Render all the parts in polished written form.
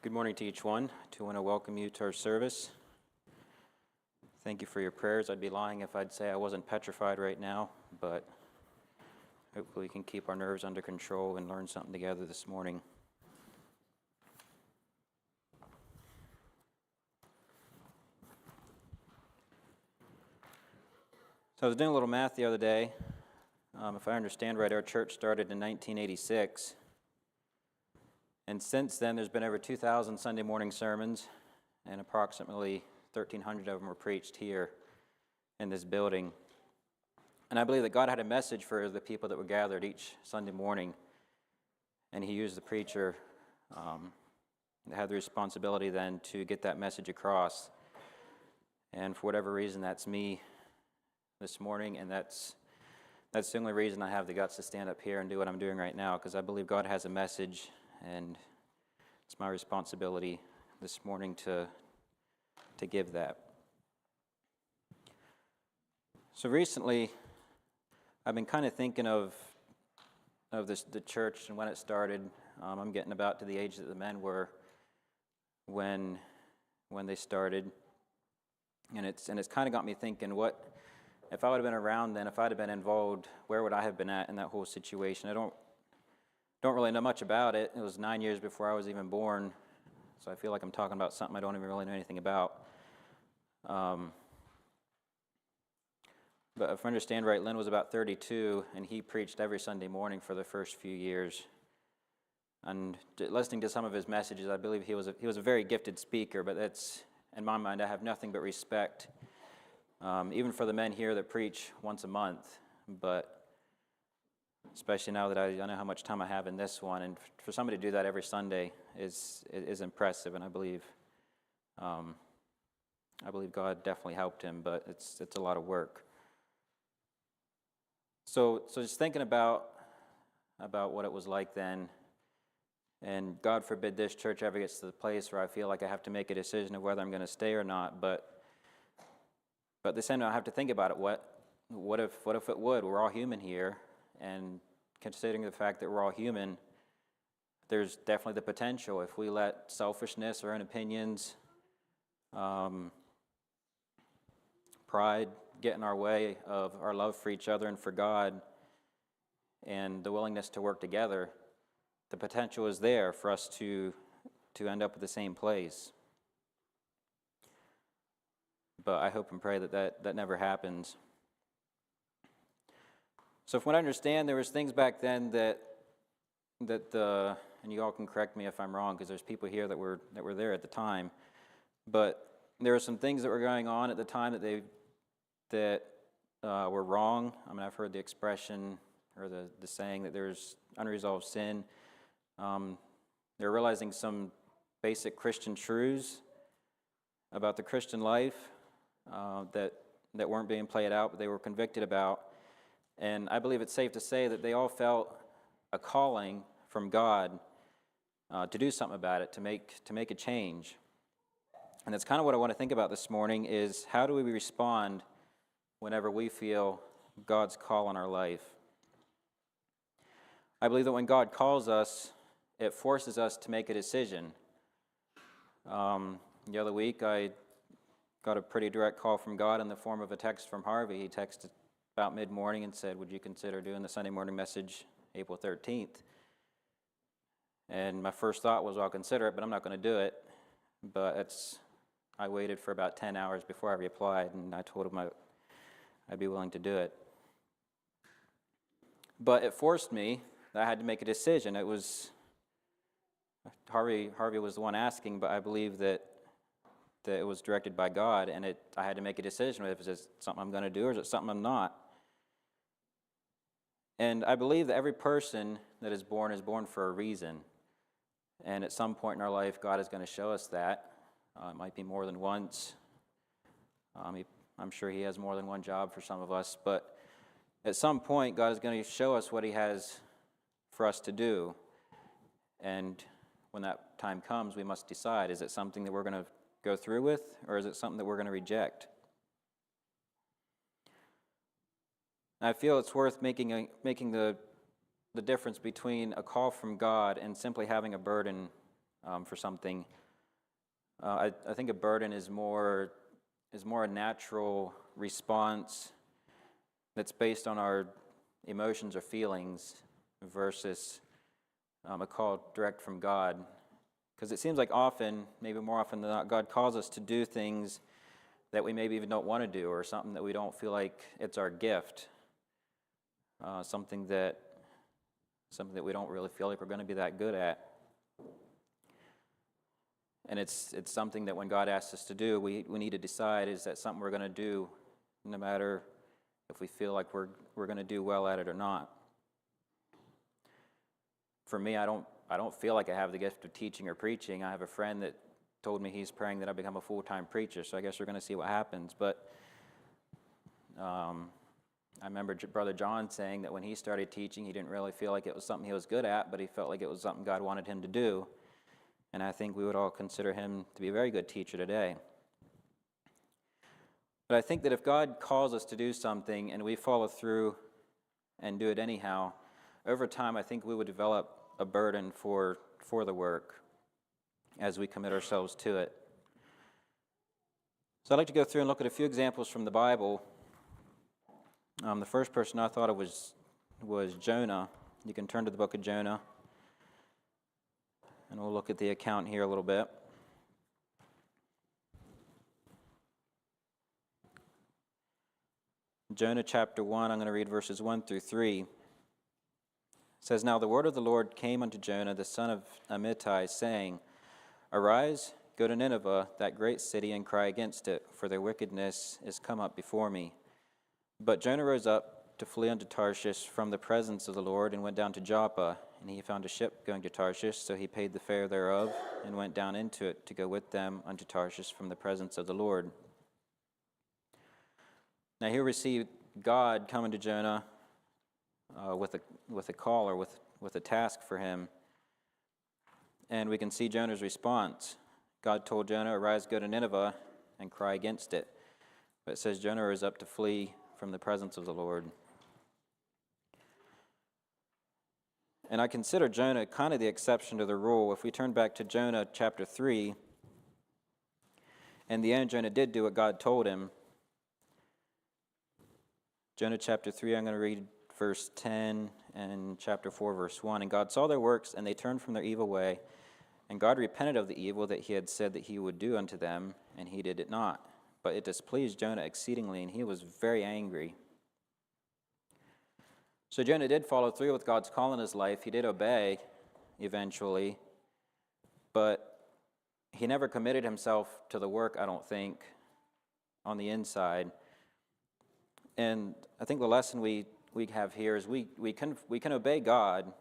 Good morning to each one. I want to welcome you to our service. Thank you for your prayers. I'd be lying if I'd say I wasn't petrified right now, but hopefully we can keep our nerves under control and learn something together this morning. So I was doing a little math the other day. If I understand right, our church started in 1986. And since then, there's been over 2,000 Sunday morning sermons, and approximately 1,300 of them were preached here in this building. And I believe that God had a message for the people that were gathered each Sunday morning, and He used the preacher that had the responsibility then to get that message across. And for whatever reason, that's me this morning, and that's the only reason I have the guts to stand up here and do what I'm doing right now, because I believe God has a message, and it's my responsibility this morning to give that. So recently, I've been kind of thinking of the church and when it started. I'm getting about to the age that the men were when they started, and it's kind of got me thinking, what if I would have been around then? If I'd have been involved, where would I have been at in that whole situation? I don't really know much about it. It was 9 years before I was even born, so I feel like I'm talking about something I don't even really know anything about. But if I understand right, Lynn was about 32, and he preached every Sunday morning for the first few years. And listening to some of his messages, I believe he was a very gifted speaker, but that's, in my mind, I have nothing but respect, even for the men here that preach once a month, but especially now that I know how much time I have in this one, and for somebody to do that every Sunday is impressive, and I believe God definitely helped him, but it's a lot of work. So just thinking about what it was like then, and God forbid this church ever gets to the place where I feel like I have to make a decision of whether I'm going to stay or not, but at the same time I have to think about it. What if it would? We're all human here. And considering the fact that we're all human, there's definitely the potential, if we let selfishness, our own opinions, pride get in our way of our love for each other and for God, and the willingness to work together, the potential is there for us to end up at the same place. But I hope and pray that never happens. So from what I understand, there was things back then that and you all can correct me if I'm wrong, because there's people here that were there at the time, but there were some things that were going on at the time that were wrong. I mean, I've heard the expression or the saying that there's unresolved sin. They're realizing some basic Christian truths about the Christian life that weren't being played out, but they were convicted about. And I believe it's safe to say that they all felt a calling from God to do something about it, to make a change. And that's kind of what I want to think about this morning, is how do we respond whenever we feel God's call on our life? I believe that when God calls us, it forces us to make a decision. The other week, I got a pretty direct call from God in the form of a text from Harvey. He texted about mid-morning and said, would you consider doing the Sunday morning message April 13th? And my first thought was, well, I'll consider it, but I'm not going to do it. But I waited for about 10 hours before I replied, and I told him I'd be willing to do it. But it forced me. I had to make a decision. It was Harvey was the one asking, but I believe that it was directed by God, and I had to make a decision. Is it something I'm going to do, or is it something I'm not? And I believe that every person that is born for a reason. And at some point in our life, God is going to show us that. It might be more than once. I'm sure He has more than one job for some of us. But at some point, God is going to show us what He has for us to do. And when that time comes, we must decide, is it something that we're going to go through with, or is it something that we're going to reject? I feel it's worth making the difference between a call from God and simply having a burden for something. I think a burden is more a natural response that's based on our emotions or feelings versus a call direct from God. Because it seems like often, maybe more often than not, God calls us to do things that we maybe even don't want to do, or something that we don't feel like it's our gift, something that we don't really feel like we're going to be that good at. And it's something that when God asks us to do, we need to decide, is that something we're going to do, no matter if we feel like we're going to do well at it or not. For me, I don't feel like I have the gift of teaching or preaching. I have a friend that told me he's praying that I become a full-time preacher, so I guess we're going to see what happens. But I remember Brother John saying that when he started teaching, he didn't really feel like it was something he was good at, but he felt like it was something God wanted him to do. And I think we would all consider him to be a very good teacher today. But I think that if God calls us to do something and we follow through and do it anyhow, over time I think we would develop a burden for the work as we commit ourselves to it. So I'd like to go through and look at a few examples from the Bible. The first person I thought of was Jonah. You can turn to the book of Jonah, and we'll look at the account here a little bit. Jonah chapter 1, I'm going to read verses 1 through 3. It says, "Now the word of the Lord came unto Jonah, the son of Amittai, saying, Arise, go to Nineveh, that great city, and cry against it, for their wickedness is come up before me. But Jonah rose up to flee unto Tarshish from the presence of the Lord, and went down to Joppa. And he found a ship going to Tarshish, so he paid the fare thereof, and went down into it to go with them unto Tarshish from the presence of the Lord." Now here we see God coming to Jonah with a call, or with a task for him. And we can see Jonah's response. God told Jonah, "Arise, go to Nineveh, and cry against it." But it says Jonah rose up to flee from the presence of the Lord. And I consider Jonah kind of the exception to the rule. If we turn back to Jonah chapter 3, in the end, Jonah did do what God told him. Jonah chapter 3, I'm going to read verse 10 and chapter 4, verse 1. "And God saw their works, and they turned from their evil way. And God repented of the evil that he had said that he would do unto them, and he did it not. But it displeased Jonah exceedingly, and he was very angry." So Jonah did follow through with God's call in his life. He did obey eventually, but he never committed himself to the work, I don't think, on the inside. And I think the lesson we have here is we can obey God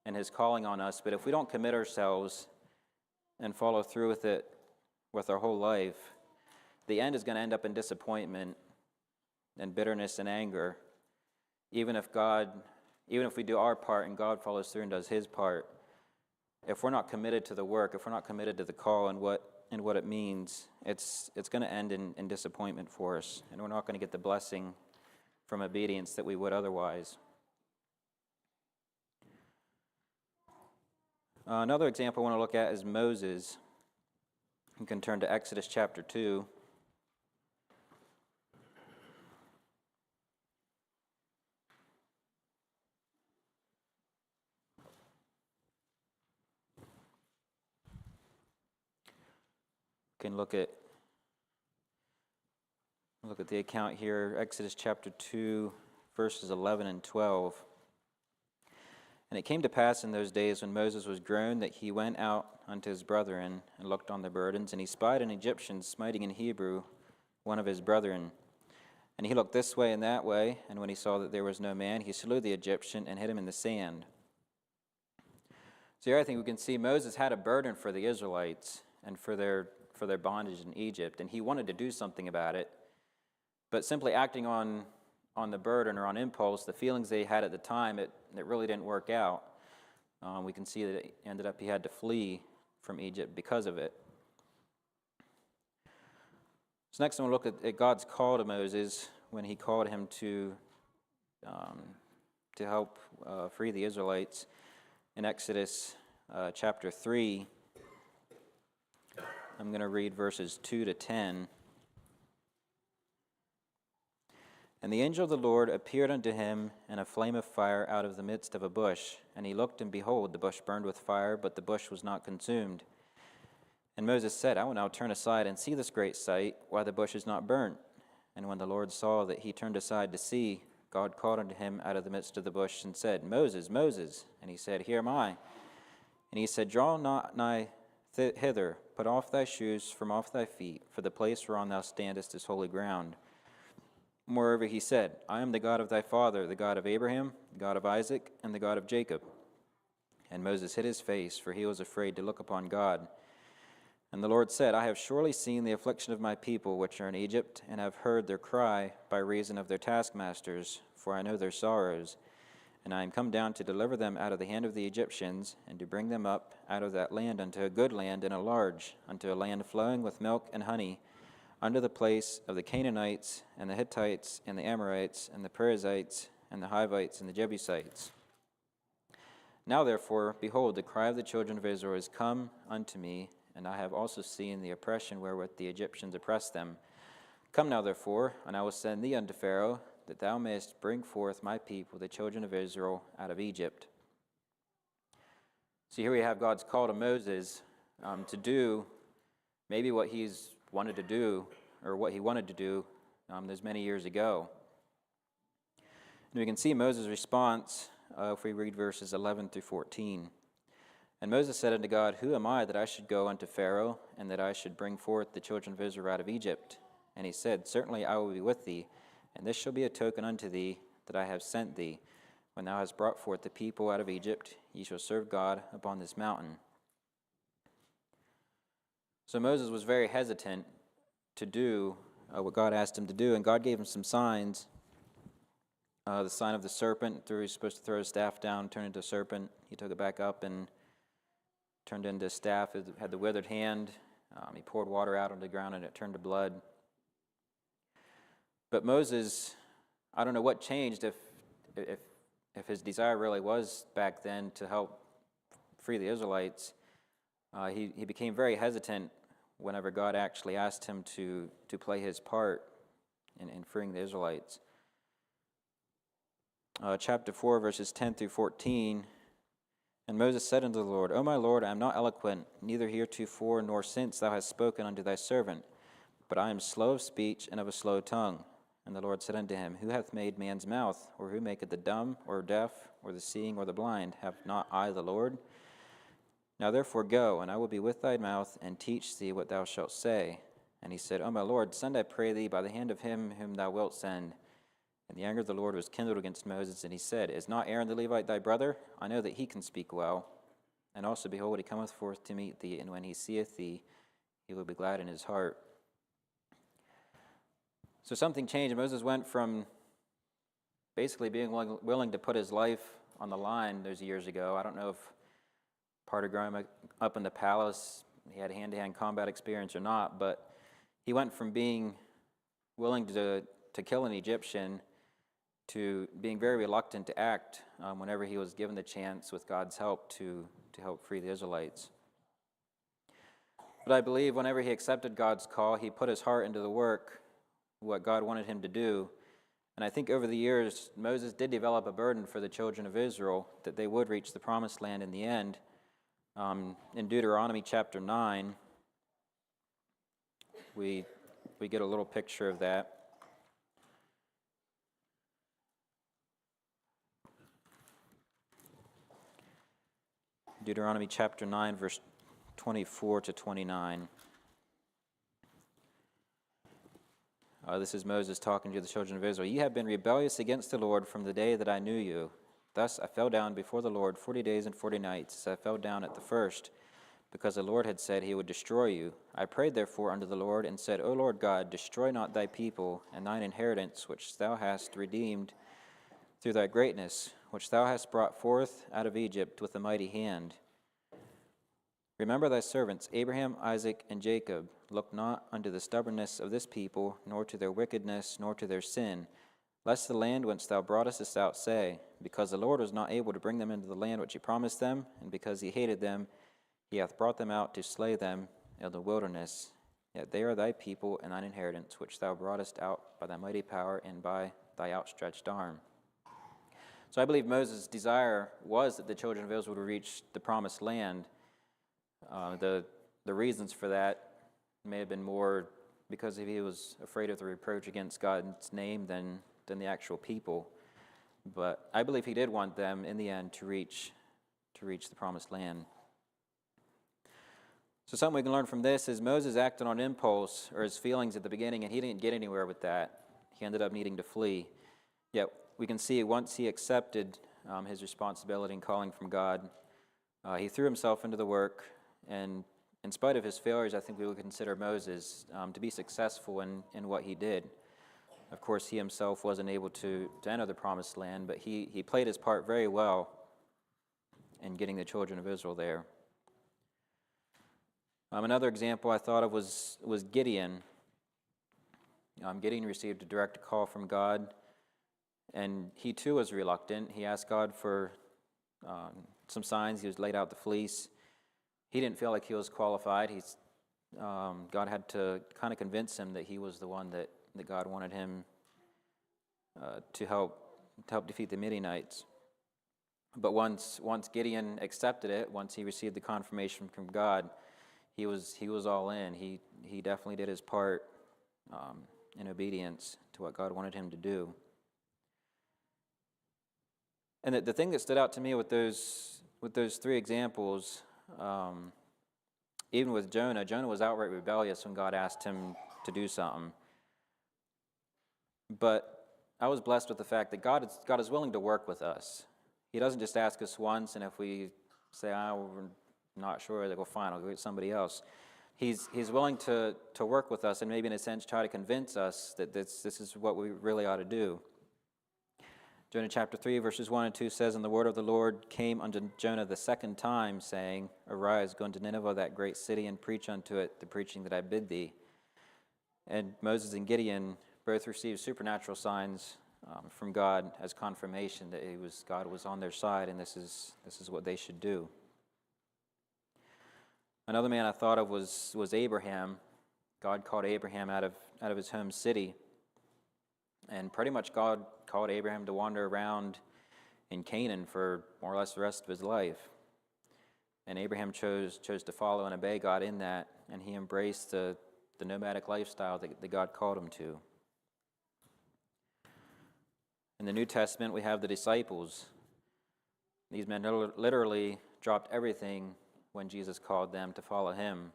and his calling on us, but if we don't commit ourselves and follow through with it with our whole life, the end is going to end up in disappointment and bitterness and anger. Even if we do our part and God follows through and does his part, if we're not committed to the work, if we're not committed to the call and what it means, it's going to end in disappointment for us, and we're not going to get the blessing from obedience that we would otherwise. Another example I want to look at is Moses. You can turn to Exodus chapter 2. You can look at the account here, Exodus chapter 2, verses 11 and 12. "And it came to pass in those days when Moses was grown that he went out unto his brethren and looked on their burdens, and he spied an Egyptian smiting in Hebrew one of his brethren. And he looked this way and that way, and when he saw that there was no man, he slew the Egyptian and hid him in the sand." So here I think we can see Moses had a burden for the Israelites and for their bondage in Egypt, and he wanted to do something about it. But simply acting on the burden or on impulse, the feelings they had at the time, it really didn't work out. We can see that he had to flee from Egypt because of it. So next, I want to look at God's call to Moses when he called him to help free the Israelites in Exodus chapter 3. I'm going to read verses 2 to 10. And the angel of the Lord appeared unto him in a flame of fire out of the midst of a bush. And he looked, and behold, the bush burned with fire, but the bush was not consumed. And Moses said, I will now turn aside and see this great sight, why the bush is not burnt. And when the Lord saw that he turned aside to see, God called unto him out of the midst of the bush, and said, Moses, Moses. And he said, Here am I. And he said, Draw not nigh hither, put off thy shoes from off thy feet, for the place whereon thou standest is holy ground. Moreover he said, I am the God of thy father, the God of Abraham, the God of Isaac, and the God of Jacob. And Moses hid his face, for he was afraid to look upon God. And the Lord said, I have surely seen the affliction of my people which are in Egypt, and have heard their cry by reason of their taskmasters, for I know their sorrows. And I am come down to deliver them out of the hand of the Egyptians, and to bring them up out of that land unto a good land and a large, unto a land flowing with milk and honey, unto the place of the Canaanites, and the Hittites, and the Amorites, and the Perizzites, and the Hivites, and the Jebusites. Now therefore, behold, the cry of the children of Israel is come unto me, and I have also seen the oppression wherewith the Egyptians oppress them. Come now therefore, and I will send thee unto Pharaoh, that thou mayest bring forth my people, the children of Israel, out of Egypt. So here we have God's call to Moses to do maybe what he's wanted to do, or what he wanted to do those many years ago. And we can see Moses' response if we read verses 11 through 14. And Moses said unto God, Who am I that I should go unto Pharaoh, and that I should bring forth the children of Israel out of Egypt? And he said, Certainly I will be with thee, and this shall be a token unto thee that I have sent thee. When thou hast brought forth the people out of Egypt, ye shall serve God upon this mountain. So Moses was very hesitant to do what God asked him to do, and God gave him some signs. The sign of the serpent, he was supposed to throw his staff down, turn into a serpent. He took it back up and turned into a staff. It had the withered hand. He poured water out on the ground, and it turned to blood. But Moses, I don't know what changed if his desire really was back then to help free the Israelites. He became very hesitant whenever God actually asked him to play his part in freeing the Israelites. Chapter 4, verses 10 through 14, And Moses said unto the Lord, O my Lord, I am not eloquent, neither heretofore nor since thou hast spoken unto thy servant, but I am slow of speech and of a slow tongue. And the Lord said unto him, Who hath made man's mouth, or who maketh the dumb, or deaf, or the seeing, or the blind? Have not I the Lord? Now therefore go, and I will be with thy mouth, and teach thee what thou shalt say. And he said, O my Lord, send, I pray thee, by the hand of him whom thou wilt send. And the anger of the Lord was kindled against Moses, and he said, Is not Aaron the Levite thy brother? I know that he can speak well. And also, behold, he cometh forth to meet thee, and when he seeth thee, he will be glad in his heart. So something changed. Moses went from basically being willing to put his life on the line those years ago. I don't know if part of growing up in the palace, he had hand-to-hand combat experience or not, but he went from being willing to kill an Egyptian to being very reluctant to act whenever he was given the chance with God's help to help free the Israelites. But I believe whenever he accepted God's call, he put his heart into the work, what God wanted him to do. And I think over the years, Moses did develop a burden for the children of Israel that they would reach the promised land in the end. In Deuteronomy chapter 9, we get a little picture of that. Deuteronomy chapter 9, verse 24 to 29. This is Moses talking to the children of Israel. Ye have been rebellious against the Lord from the day that I knew you. Thus I fell down before the Lord 40 days and 40 nights, as I fell down at the first, because the Lord had said he would destroy you. I prayed therefore unto the Lord, and said, O Lord God, destroy not thy people and thine inheritance, which thou hast redeemed through thy greatness, which thou hast brought forth out of Egypt with a mighty hand. Remember thy servants, Abraham, Isaac, and Jacob. Look not unto the stubbornness of this people, nor to their wickedness, nor to their sin, lest the land whence thou broughtest us out say, Because the Lord was not able to bring them into the land which he promised them, and because he hated them, he hath brought them out to slay them in the wilderness, yet they are thy people and thine inheritance, which thou broughtest out by thy mighty power and by thy outstretched arm. So I believe Moses' desire was that the children of Israel would reach the promised land. The reasons for that may have been more because he was afraid of the reproach against God's name than the actual people. But I believe he did want them in the end to reach the promised land. So something we can learn from this is Moses acted on impulse or his feelings at the beginning, and he didn't get anywhere with that. He ended up needing to flee. Yet we can see once he accepted his responsibility and calling from God, he threw himself into the work, and in spite of his failures, I think we would consider Moses to be successful in what he did. Of course, he himself wasn't able to enter the promised land, but he played his part very well in getting the children of Israel there. Another example I thought of was Gideon. Gideon received a direct call from God, and he too was reluctant. He asked God for some signs. He was laid out the fleece. He didn't feel like he was qualified. God had to kind of convince him that he was the one that God wanted him to help defeat the Midianites. But once Gideon accepted it, once he received the confirmation from God, he was all in. He definitely did his part in obedience to what God wanted him to do. And the thing that stood out to me with those three examples, even with Jonah was outright rebellious when God asked him to do something. But I was blessed with the fact that God is willing to work with us. He doesn't just ask us once, and if we say, we're not sure, they go, fine, I'll go get somebody else. He's willing to work with us and maybe in a sense try to convince us that this is what we really ought to do. Jonah chapter 3, verses 1 and 2 says, And the word of the Lord came unto Jonah the second time, saying, Arise, go unto Nineveh, that great city, and preach unto it the preaching that I bid thee. And Moses and Gideon both received supernatural signs from God as confirmation that God was on their side, and this is what they should do. Another man I thought of was Abraham. God called Abraham out of his home city. And pretty much God called Abraham to wander around in Canaan for more or less the rest of his life. And Abraham chose to follow and obey God in that, and he embraced the nomadic lifestyle that God called him to. In the New Testament, we have the disciples. These men literally dropped everything when Jesus called them to follow him.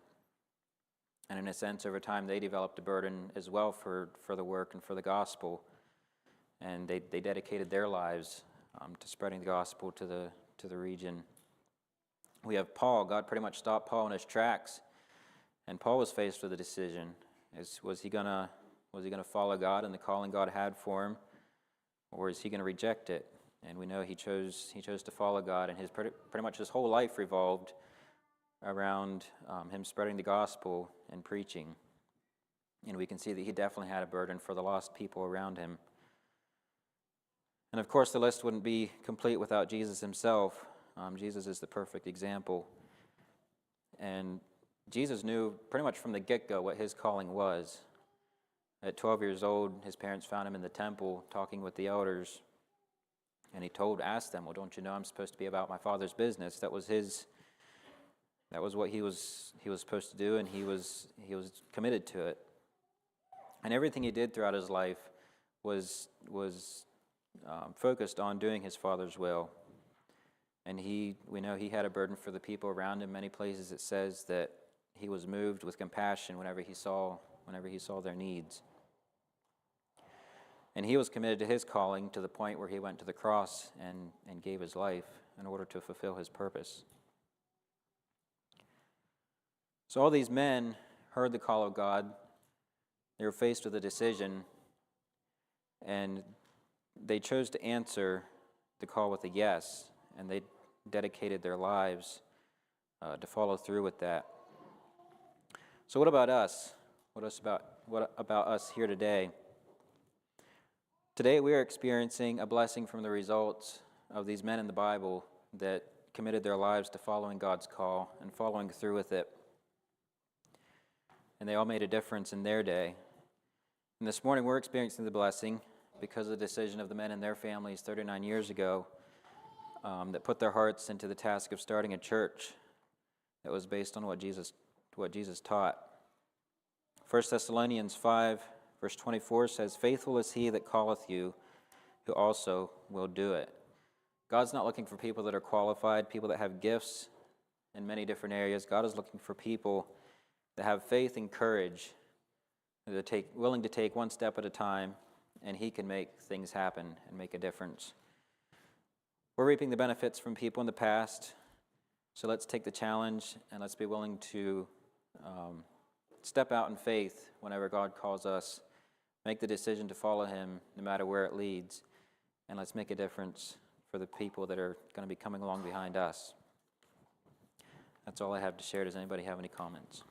And in a sense, over time, they developed a burden as well for the work and for the gospel. And they dedicated their lives to spreading the gospel to the region. We have Paul. God pretty much stopped Paul in his tracks. And Paul was faced with a decision. Was he gonna follow God and the calling God had for him? Or is he going to reject it? And we know he chose to follow God, and pretty much his whole life revolved around him spreading the gospel and preaching. And we can see that he definitely had a burden for the lost people around him. And of course, the list wouldn't be complete without Jesus himself. Jesus is the perfect example. And Jesus knew pretty much from the get-go what his calling was. At 12 years old, his parents found him in the temple talking with the elders, and he asked them, well, don't you know I'm supposed to be about my Father's business? That was what he was supposed to do, and he was committed to it. And everything he did throughout his life was focused on doing his Father's will. And we know he had a burden for the people around him. Many places it says that he was moved with compassion whenever he saw their needs. And he was committed to his calling to the point where he went to the cross and gave his life in order to fulfill his purpose. So all these men heard the call of God. They were faced with a decision, and they chose to answer the call with a yes, and they dedicated their lives to follow through with that. So what about us? What about us here today? Today we are experiencing a blessing from the results of these men in the Bible that committed their lives to following God's call and following through with it. and they all made a difference in their day. And this morning we're experiencing the blessing because of the decision of the men and their families 39 years ago that put their hearts into the task of starting a church that was based on what Jesus taught. 1 Thessalonians 5, verse 24 says, "Faithful is he that calleth you, who also will do it." God's not looking for people that are qualified, people that have gifts in many different areas. God is looking for people that have faith and courage, that are willing to take one step at a time, and he can make things happen and make a difference. We're reaping the benefits from people in the past, so let's take the challenge and let's be willing to step out in faith whenever God calls us. Make the decision to follow him no matter where it leads, and let's make a difference for the people that are going to be coming along behind us. That's all I have to share. Does anybody have any comments?